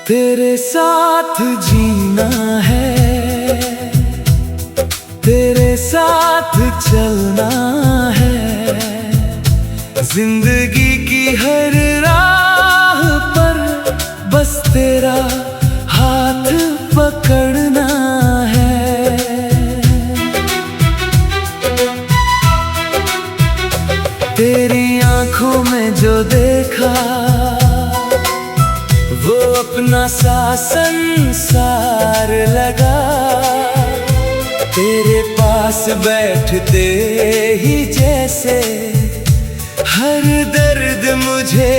तेरे साथ जीना है, तेरे साथ चलना है, जिंदगी की हर राह पर बस तेरा हाथ पकड़ना है। तेरी आंखों में जो देखा वो अपना सा संसार लगा। तेरे पास बैठते ही जैसे हर दर्द मुझे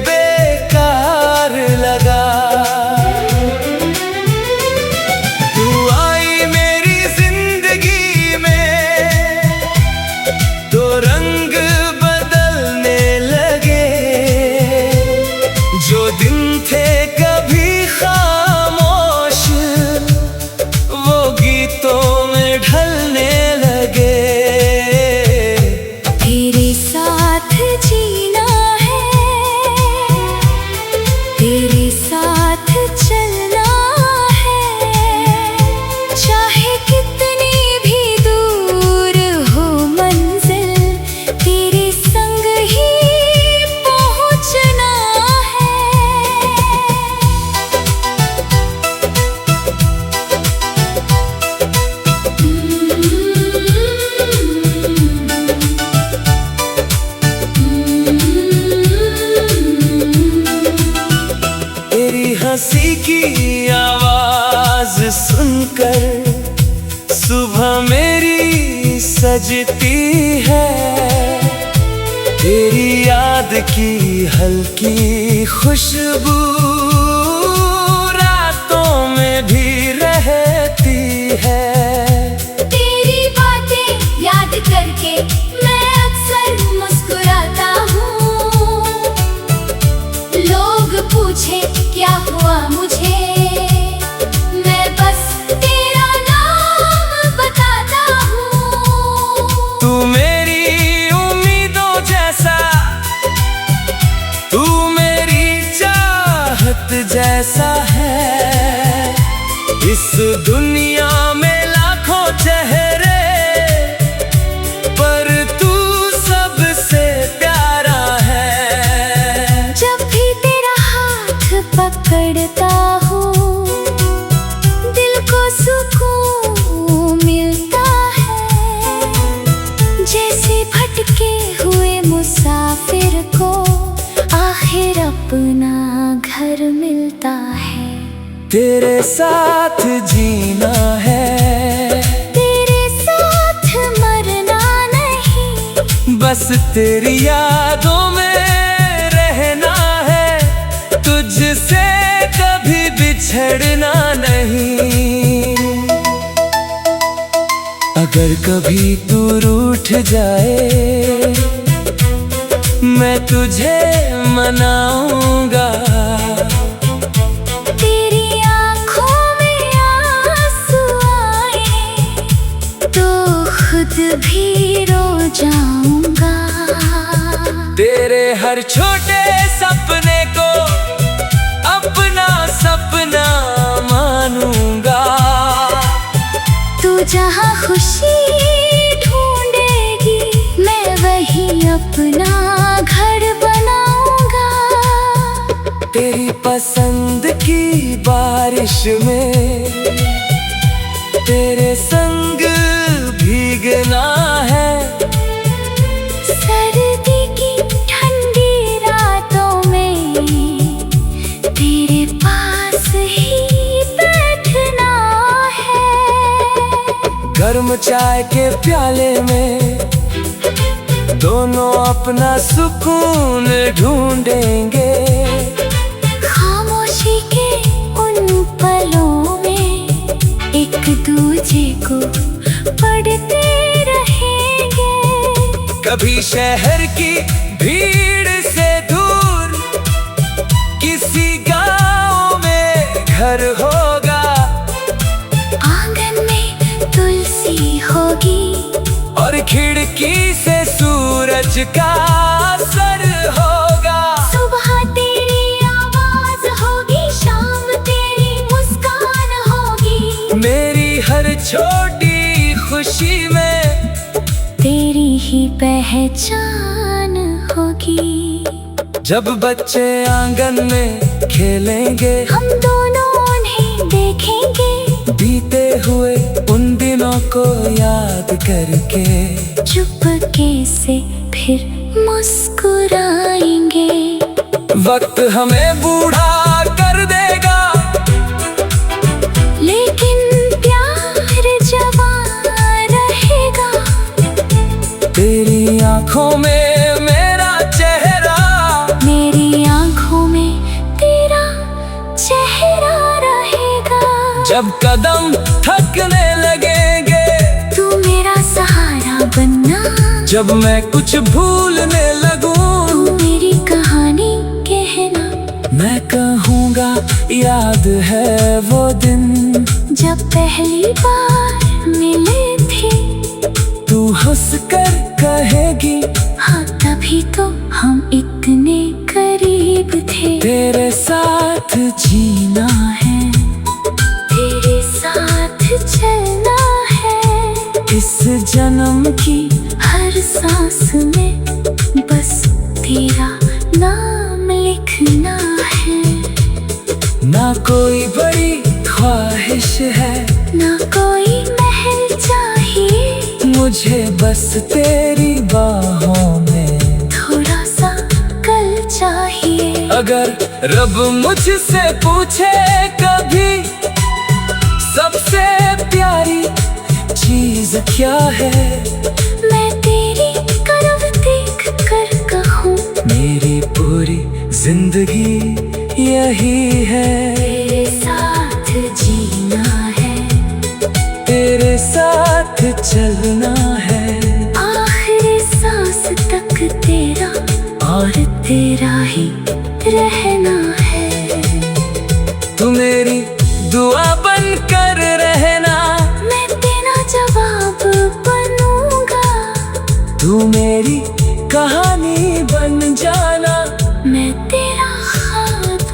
बेकार लगा। तू आई मेरी जिंदगी में तो रंग बदलने लगे। जो दिन थे कभी खामोश वो गीतों में ढलने लगे। तेरे साथ जीना है, तेरे साथ चलना है, चाहे कितनी भी दूर हो मंजिल, तेरे संग ही पहुंचना है। तेरी हंसी की आवाज सुनकर सुबह मेरी सजती है। तेरी याद की हल्की खुशबू रातों में भी रहती है। तेरी बातें याद करके मैं अक्सर मुस्कुराता हूँ। लोग पूछे क्या हुआ मुझे, मैं बस तेरा नाम बताता हूँ। तू मेरी उम्मीदों जैसा, तू मेरी चाहत जैसा है। इस दुनिया में लाखों चेहरे पर तू सबसे प्यारा है। जब भी तेरा हाथ पकड़ता हूँ दिल को सुकून मिलता है। जैसे भटके हुए मुसाफिर को आखिर अपना घर मिलता है। तेरे साथ जीना है, तेरे साथ मरना नहीं, बस तेरी यादों में रहना है। तुझसे कभी बिछड़ना नहीं। अगर कभी तू रूठ जाए मैं तुझे मनाऊंगा। तेरी आँखों में आंसू आए तो खुद भी रो जाऊंगा। तेरे हर छोटे सपने को अपना सपना मानूंगा। तू जहाँ खुशी ढूंढेगी मैं वहीं अपना घर बनाऊंगा। तेरी पसंद की बारिश में तेरे संग भीगना है। सर्दी की ठंडी रातों में तेरे पास ही बैठना है। गर्म चाय के प्याले में दोनों अपना सुकून ढूंढेंगे। खामोशी के उन पलों में एक दूजे को पढ़ते रहेंगे। कभी शहर की भीड़ से दूर किसी गांव में घर होगा। आंगन में तुलसी होगी और खिड़की से सूरज का असर होगा। सुबह तेरी आवाज होगी, शाम छोटी खुशी में तेरी ही पहचान होगी। जब बच्चे आंगन में खेलेंगे हम दोनों उन्हें देखेंगे, बीते हुए उन दिनों को याद करके चुपके से फिर मुस्कुराएंगे। वक्त हमें बूढ़ा कर देगा, लेकिन प्यार जवान रहेगा। तेरी आंखों में मेरा चेहरा, मेरी आंखों में तेरा चेहरा रहेगा। जब कदम थकने लगेंगे तू मेरा सहारा बनना। जब मैं कुछ भूलने लगूं तू मेरी कहानी कहना। मैं कहूँगा याद है वो दिन जब पहली बार मिले थे। तू हंस कर कहेगी हाँ, तभी तो हम इतने करीब थे। तेरे साथ जीना है, तेरे साथ चलना है। इस जन्म की हर सांस में बस तेरा नाम लिखना है। ना कोई बड़ी ख्वाहिश है, ना कोई महल चाहिए, मुझे बस तेरी बाहों में थोड़ा सा कल चाहिए। अगर रब मुझसे पूछे कभी सबसे प्यारी चीज क्या है, मैं तेरी तरफ देख कर कहूँ मेरी पूरी जिंदगी यही है। तेरे साथ जीना है, तेरे साथ चलना है, आखिरी सांस तक तेरा और तेरा ही रहना है। तू मेरी दुआ बन कर रहना, मैं तेरा जवाब बनूंगा। तू मेरी कहानी बन जाना, मैं तेरा ख्वाब।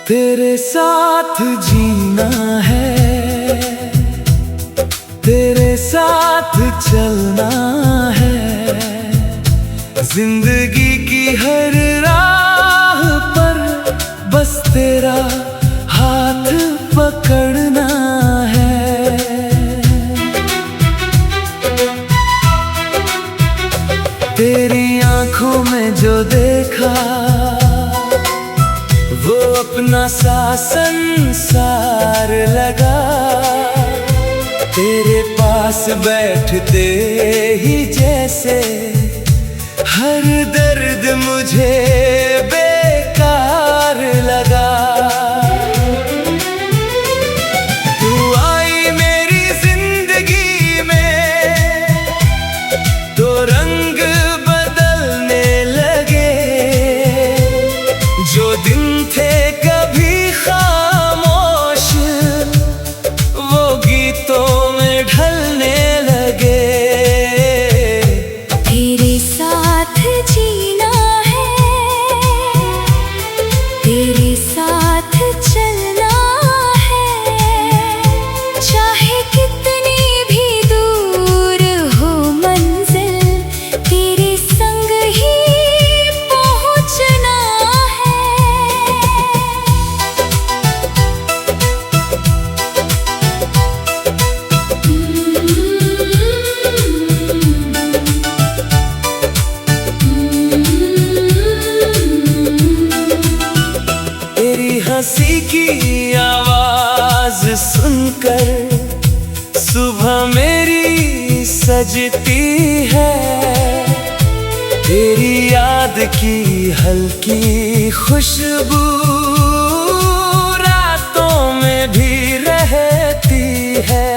तेरे साथ जीना है, तेरे साथ चलना है, जिंदगी की हर राह पर बस तेरा हाथ पकड़ना है। तेरी आंखों में जो देखा वो अपना सा संसार लगा। तेरे पास बैठते ही जैसे हर दर्द मुझे बेकार लगा। तू आई मेरी जिंदगी में तो रंग बदलने लगे, जो दिन थे कभी खामोश वो गीतों में ढलने लगे। तेरे साथ जीना है, तेरे साथ चलना है, चाहे कितनी भी दूर हो मंजिल, तेरे संग ही पहुंचना है। तेरी हंसी की आवाज सुनकर सुबह मेरी सजती है। तेरी याद की हल्की खुशबू रातों में भी रहती है।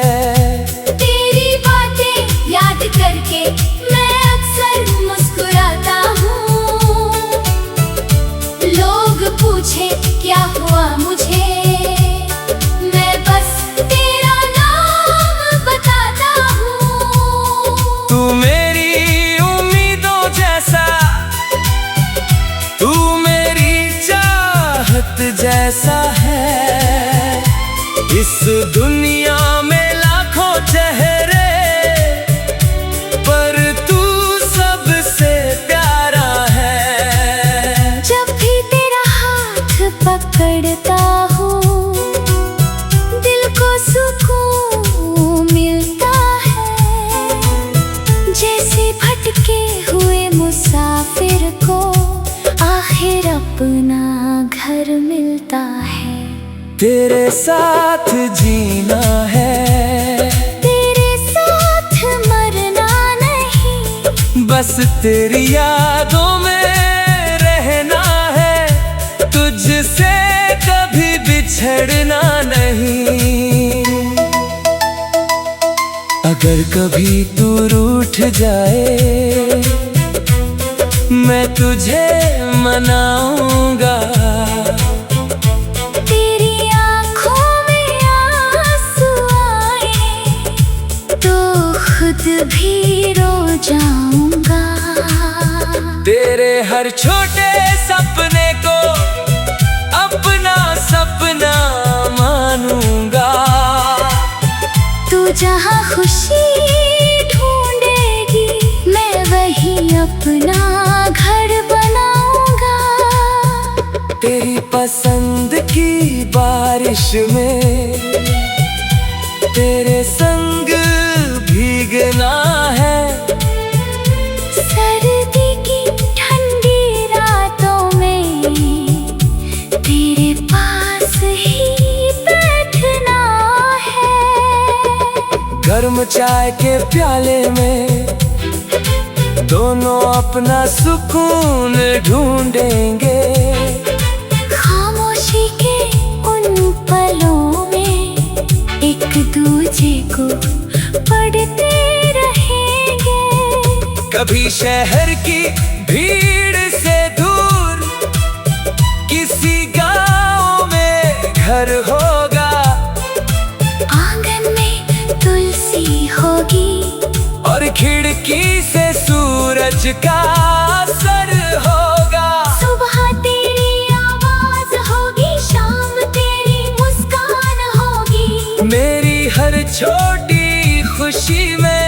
जैसा है। इस दुनिया में लाखों चेहरे, पर तू सबसे प्यारा है। जब भी तेरा हाथ पकड़ता हूँ, दिल को सुकून मिलता है। जैसे भटके हुए मुसाफिर को आखिर अपना घर मिलता है। तेरे साथ जीना है, तेरे साथ मरना नहीं। बस तेरी यादों में रहना है। तुझसे कभी बिछड़ना नहीं। अगर कभी तू रूठ जाए, मैं तुझे मनाऊंगा। तेरी आँखों में आंसू आए तो खुद भी रो जाऊंगा। तेरे हर छोटे सपने को अपना सपना मानूंगा। तू जहाँ खुशी ढूंढेगी, मैं वही अपना घर बनाऊंगा। तेरी पसंद की बारिश में तेरे संग भीगना है। सर्दी की ठंडी रातों में तेरे पास ही बैठना है। गर्म चाय के प्याले में दोनों अपना सुकून ढूंढेंगे। खामोशी के उन पलों में एक दूजे को पढ़ते रहेंगे। कभी शहर की भीड़ से दूर किसी गांव में घर होगा। आंगन में तुलसी होगी और खिड़की से सूरज का असर होगा। सुबह तेरी आवाज होगी, शाम तेरी मुस्कान होगी। मेरी हर छोटी खुशी में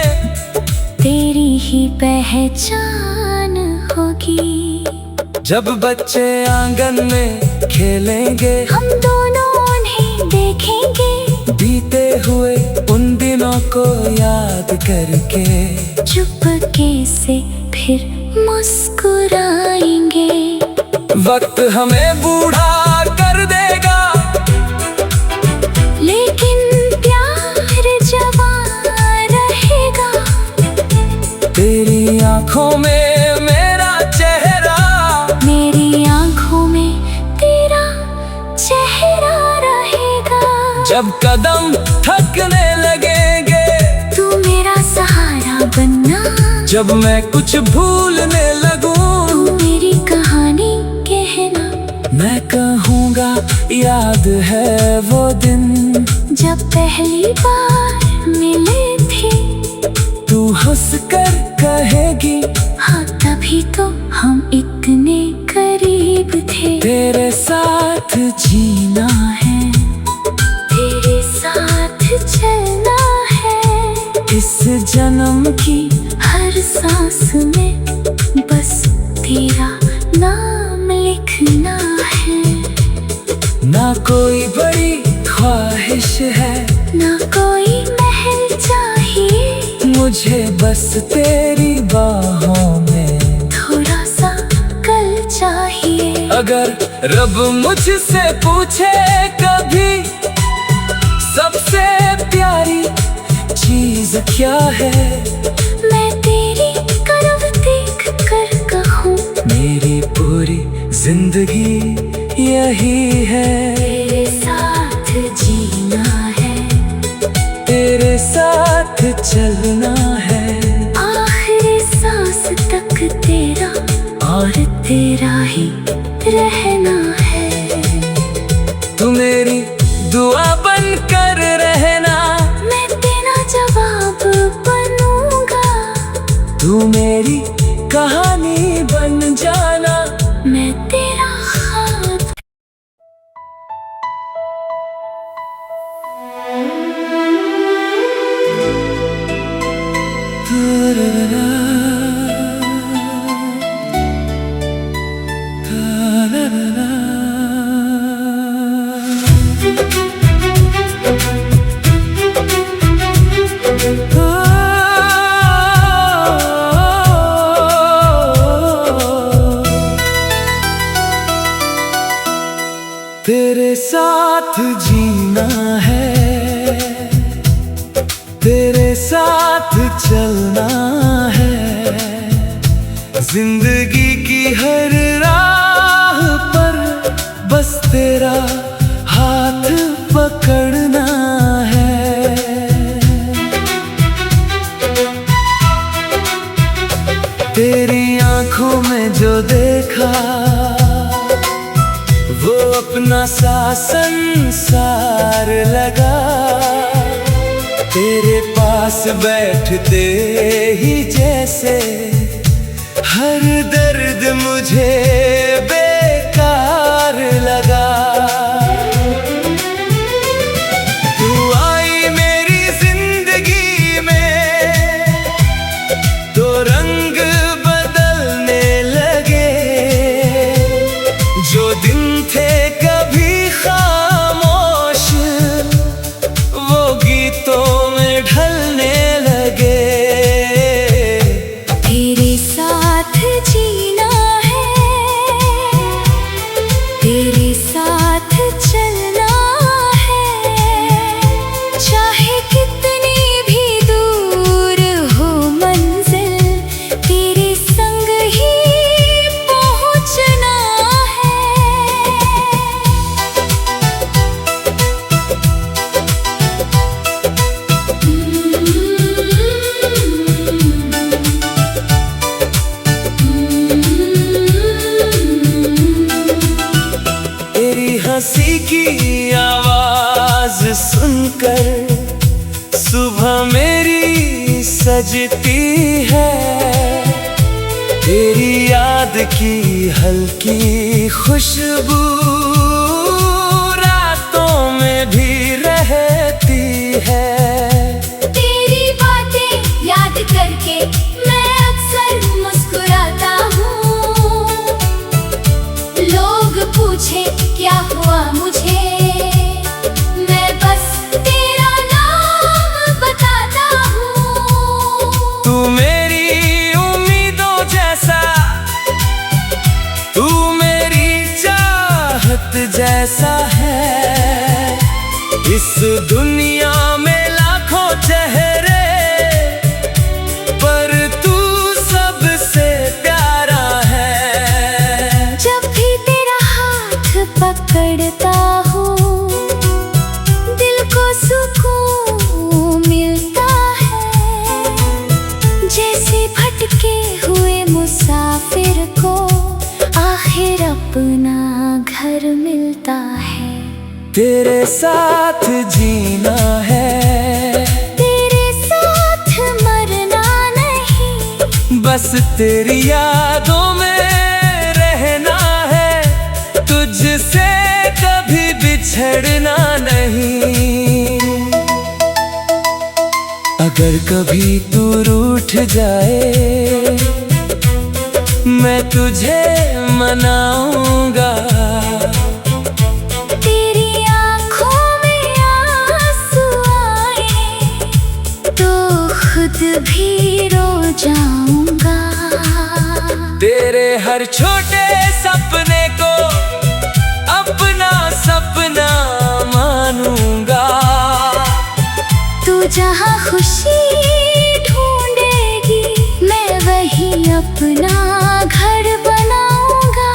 तेरी ही पहचान होगी। जब बच्चे आंगन में खेलेंगे, हम दोनों उन्हें देखेंगे। बीते हुए उन दिनों को याद करके चुपके से फिर मुस्कुराएंगे। वक्त हमें बूढ़ा कर देगा, लेकिन प्यार जवान रहेगा। तेरी आंखों में मेरा चेहरा, मेरी आंखों में तेरा चेहरा रहेगा। जब कदम थकने लगेंगे, तू मेरा सहारा बनना। जब मैं कुछ भूलने लगूं, तू मेरी कहानी कहना। मैं कहूँगा याद है वो दिन जब पहली बार मिले थे। तू हंसकर कहेगी, हाँ तभी तो हम इतने करीब थे। तेरे साथ जीना है, तेरे साथ चलना है। इस जन्म की हर सांस में बस तेरा नाम लिखना है। ना कोई बड़ी ख्वाहिश है, ना कोई महल चाहिए। मुझे बस तेरी बाहों में थोड़ा सा कल चाहिए। अगर रब मुझसे पूछे कभी सबसे प्यारी चीज क्या है, मैं तेरी तरफ देख कर कहूँ, मेरी पूरी जिंदगी यही है। तेरे साथ जीना है, तेरे साथ चलना है। आखिरी सांस तक तेरा और तेरा ही रहना है। तू मेरी दुआ बन कर रहना, मैं तेरा जवाब बनूंगा। तू मेरी कहानी बन जाना, मैं तेरा ख्वाब। तेरे साथ जीना है, तेरे साथ चलना है, जिंदगी की हर राह पर बस तेरा हाथ पकड़ना है। तेरी आंखों में जो देखा वो अपना सा संसार लगा। तेरे पास बैठते ही जैसे हर दर्द मुझे बेकार लगा। तू आई मेरी जिंदगी में तो रंग बदलने लगे। जो दिन थे कभी खामोश वो गीतों में ढलने लगे। तेरे साथ जीना है, तेरे साथ चलना है, चाहे कितनी भी दूर हो मंजिल, तेरे संग ही पहुंचना है। तेरी हंसी की आवाज सुनकर सुबह मेरी सजती है। तेरी याद की हल्की खुशबू रातों में भी रहती है। तेरी बातें याद करके मैं अक्सर मुस्कुराता हूँ। लोग पूछे क्या हुआ मुझे, मैं बस तेरा नाम बताता हूँ। तू मेरी उम्मीदों जैसा, तू मेरी चाहत जैसा है। इस दुनिया में लाखों चेहरे पर तू सबसे प्यारा है। जब भी तेरा हाथ पकड़ता हूँ दिल को सुकून मिलता है। जैसे भटके हुए मुसाफिर को आखिर अपना घर मिलता है। तेरे साथ जीना है, तेरे साथ मरना नहीं, बस तेरी यादों में रहना है। तुझसे कभी बिछड़ना नहीं। अगर कभी तू रूठ जाए मैं तुझे मनाऊंगा। तेरी आंखों में आंसू आए तो खुद भी रो जाऊंगा। तेरे हर छोटे सपने को अपना सपना मानूंगा। तू जहाँ खुशी ढूंढेगी मैं वही अपना घर बनाऊंगा।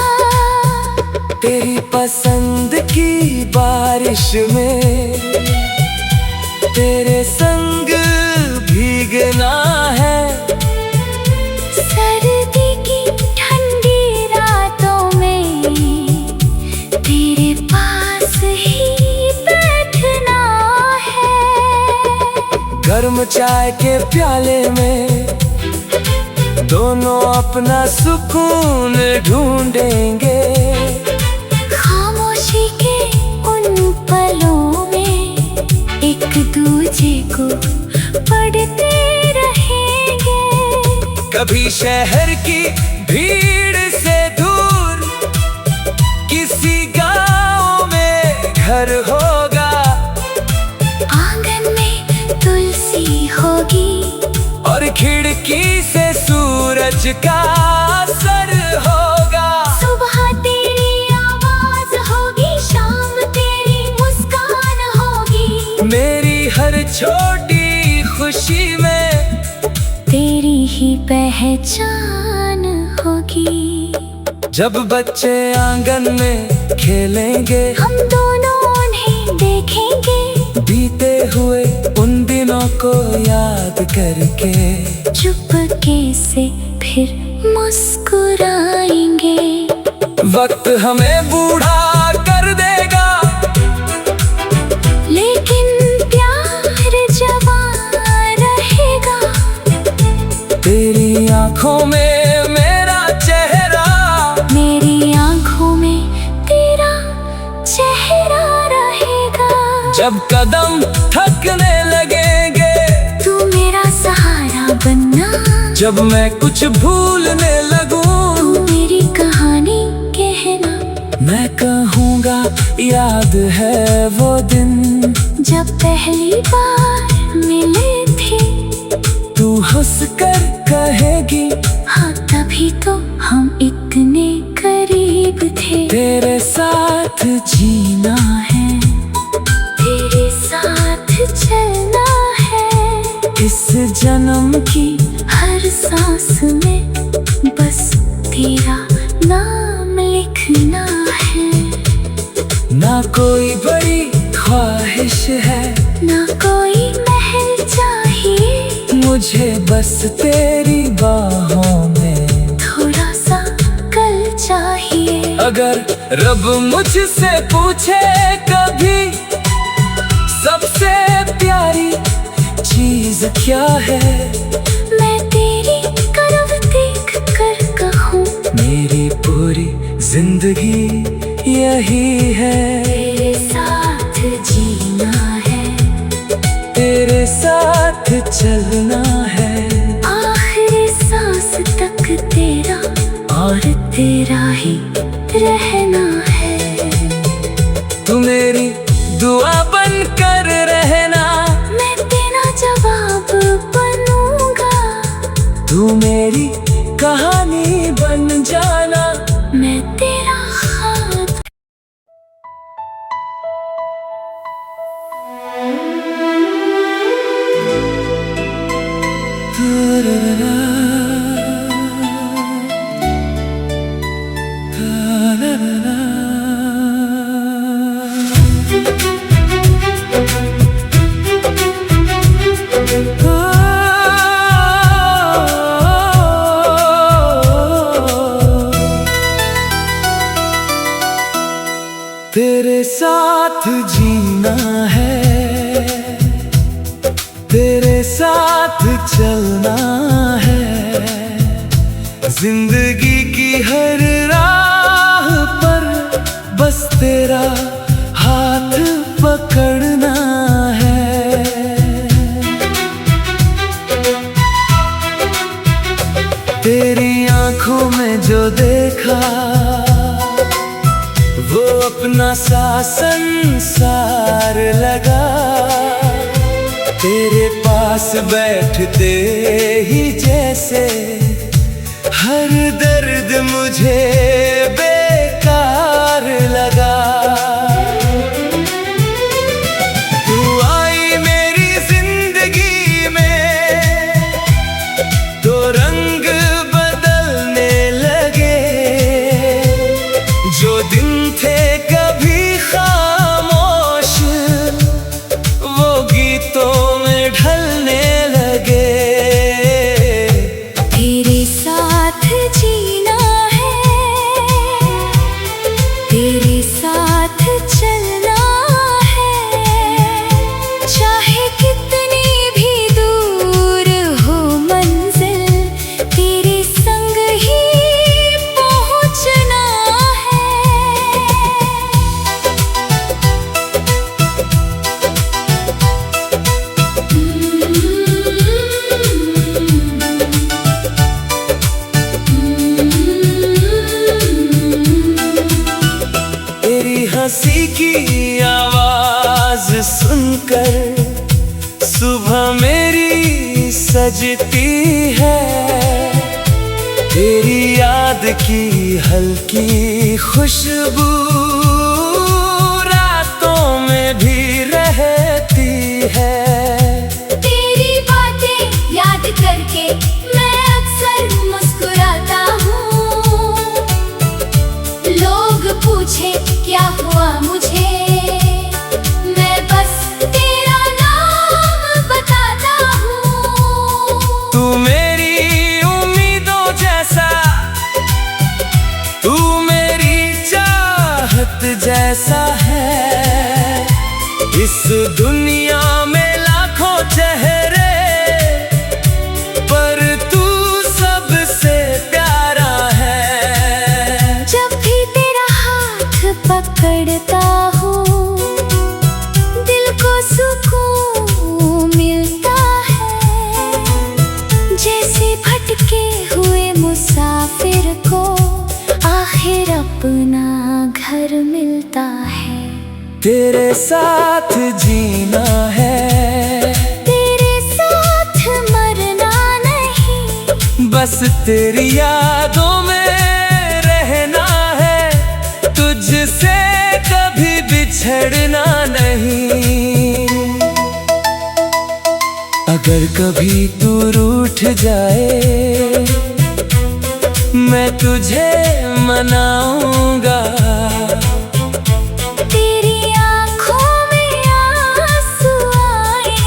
तेरी पसंद की बारिश में तेरे संग भीगना है। सर्दी की ठंडी रातों में तेरे पास ही बैठना है। गर्म चाय के प्याले में दोनों अपना सुकून ढूंढेंगे। खामोशी के उन पलों में एक दूजे को पढ़ते रहेंगे। कभी शहर की भीड़ से दूर किसी गांव में घर होगा। आंगन में तुलसी होगी और खिड़की से सूरज का असर होगा। सुबह तेरी आवाज होगी, शाम छोटी खुशी में तेरी ही पहचान होगी। जब बच्चे आंगन में खेलेंगे हम दोनों उन्हें देखेंगे, बीते हुए उन दिनों को याद करके चुपके से फिर मुस्कुराएंगे। वक्त हमें बूढ़ा कर देगा, लेकिन प्यार जवान रहेगा। तेरी आंखों में मेरा चेहरा, मेरी आंखों में तेरा चेहरा रहेगा। जब कदम थकने लगेंगे तू मेरा सहारा बनना। जब मैं कुछ भूलने लगूं तू मेरी कहानी कहना। मैं कहूँगा याद है वो दिन जब पहली बार मिले थे। तू हंसकर कहेगी हाँ, तभी तो हम इतने करीब थे। तेरे साथ जीना है, तेरे साथ चलना है। इस जन्म की हर सांस में बस तेरा नाम लिखना है। ना कोई बड़ी ख्वाहिश है, ना कोई महल चाहिए, मुझे बस तेरी बाहों में थोड़ा सा कल चाहिए। अगर रब मुझसे पूछे कभी सबसे प्यारी चीज क्या है, मैं तेरी करव देख कर कहूँ मेरी पूरी जिंदगी यही है। तेरे साथ जीना है, तेरे साथ चलना है, आखिरी सांस तक तेरा और तेरा ही रहना है। तू मेरी दुआ बन कर रहना, मैं तेरा जवाब बनूंगा। तू मेरी कहानी बन जाना, मैं तेरा खाब। तेरे साथ जीना है, तेरे साथ चलना है, जिंदगी की हर राह पर बस तेरा हाथ पकड़ना है। तेरी आंखों में जो देखा वो अपना सा संसार लगा। तेरे पास बैठते ही जैसे हर दर्द मुझे बेकार लगा। तू आई मेरी जिंदगी में तो रंग बदलने लगे, जो दिन थे कभी खामोश वो गीतों में ढलने लगे। तेरे साथ जीना है, तेरे साथ चलना है, चाहे कितनी भी दूर हो मंजिल, तेरे संग ही पहुंचना है। तेरी हंसी की आवाज सुनकर सुबह मेरी सजती है। तेरी याद की हल्की खुशबू रातों में भी रहती है। इस दुनिया में लाखों चेहरे, पर तू सबसे प्यारा है। जब भी तेरा हाथ पकड़ता हूँ, दिल को सुकून मिलता है। जैसे भटके हुए मुसाफिर को आखिर अपना घर मिलता है। तेरे साथ जीना है, तेरे साथ मरना नहीं, बस तेरी यादों में रहना है। तुझसे कभी बिछड़ना नहीं। अगर कभी तू रूठ जाए, मैं तुझे मनाऊंगा। तेरी आँखों में आंसू आए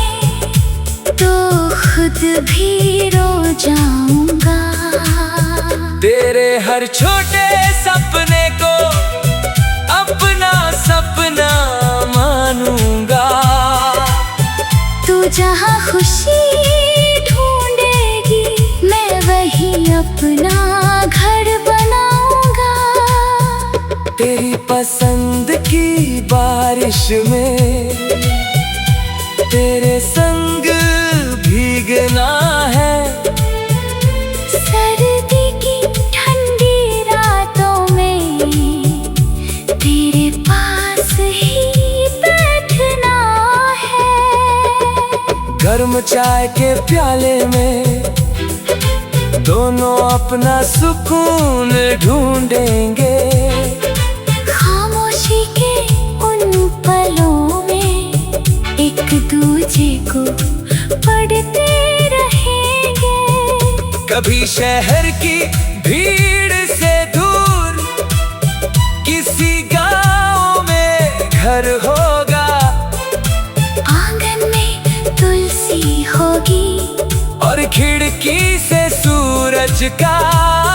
तो खुद भी रो जाऊंगा। तेरे हर छोटे सपने को अपना सपना मानूंगा। तू जहाँ खुशी ढूंढेगी, मैं वही अपना घर बनाऊंगा। तेरी पसंद की बारिश में तेरे संग भीगना है। सर्दी की ठंडी रातों में तेरे पास ही बैठना है। गर्म चाय के प्याले में दोनों अपना सुकून ढूंढेंगे। खामोशी के उन पलों में एक दूजे को पढ़ते रहेंगे। कभी शहर की भीड़ से दूर किसी गांव में घर होगा। आंगन में तुलसी होगी और खिड़की से सूरज का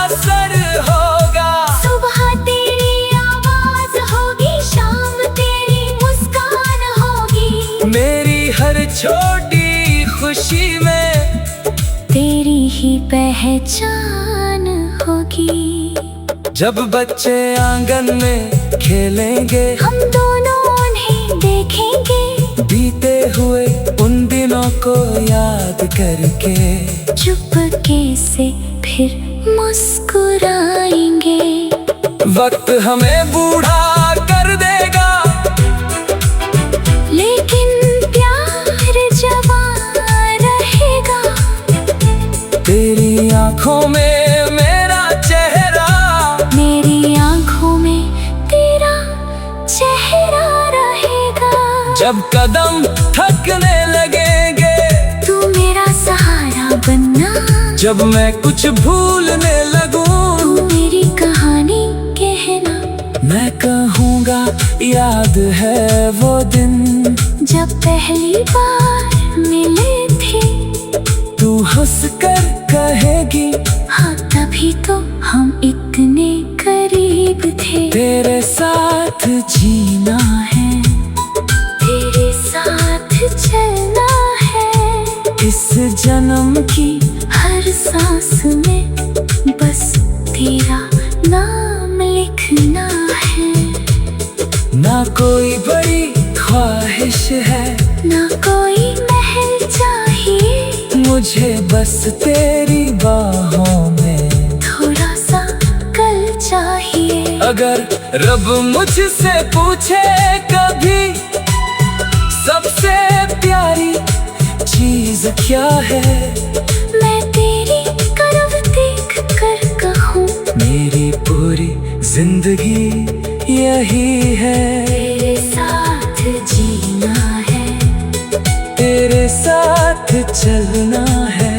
असर होगा। सुबह तेरी आवाज होगी, शाम तेरी मुस्कान होगी। मेरी हर छोटी खुशी में तेरी ही पहचान होगी। जब बच्चे आंगन में खेलेंगे, हम दोनों उन्हें देखेंगे। बीते हुए उन दिनों को याद करके चुपके से फिर मुस्कुराएंगे। वक्त हमें बूढ़ा कर देगा, लेकिन प्यार जवान रहेगा। तेरी आंखों में मेरा चेहरा, मेरी आंखों में तेरा चेहरा रहेगा। जब कदम थकने लगेंगे, तू मेरा सहारा बनना। जब मैं कुछ भूलने लगूं, तू मेरी कहानी कहना। मैं कहूँगा याद है वो दिन, जब पहली बार मिले थे। तू हंस कर कहेगी, हाँ तभी तो हम इतने करीब थे। तेरे साथ जीना है, तेरे साथ चलना है। इस जन्म की हर सांस में बस तेरा नाम लिखना है। ना कोई बड़ी ख्वाहिश है, ना कोई महल चाहिए, मुझे बस तेरी बाहों में थोड़ा सा कल चाहिए। अगर रब मुझसे पूछे कभी सबसे प्यारी चीज क्या है, मैं तेरी तरफ देख कर कहूँ, मेरी पूरी जिंदगी यही है। तेरे साथ जीना है, तेरे साथ चलना है।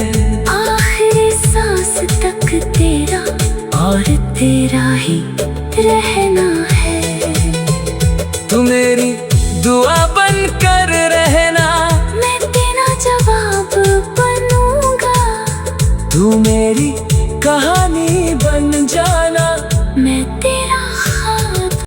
आखिरी सांस तक तेरा और तेरा ही रहना है। तू मेरी दुआ बन कर रहना, मैं तेरा जवाब बनूंगा। तू मेरी कहानी बन जाना, मैं तेरा खाब।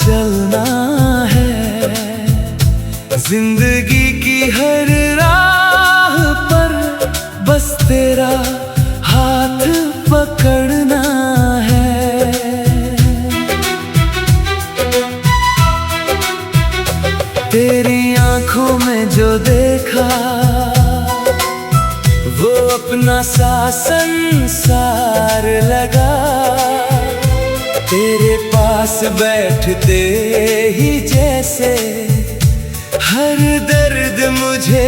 चलना है। जिंदगी की हर राह पर बस तेरा हाथ पकड़ना है। तेरी आंखों में जो देखा वो अपना सा संसार लगा। तेरे पास बैठते ही जैसे हर दर्द मुझे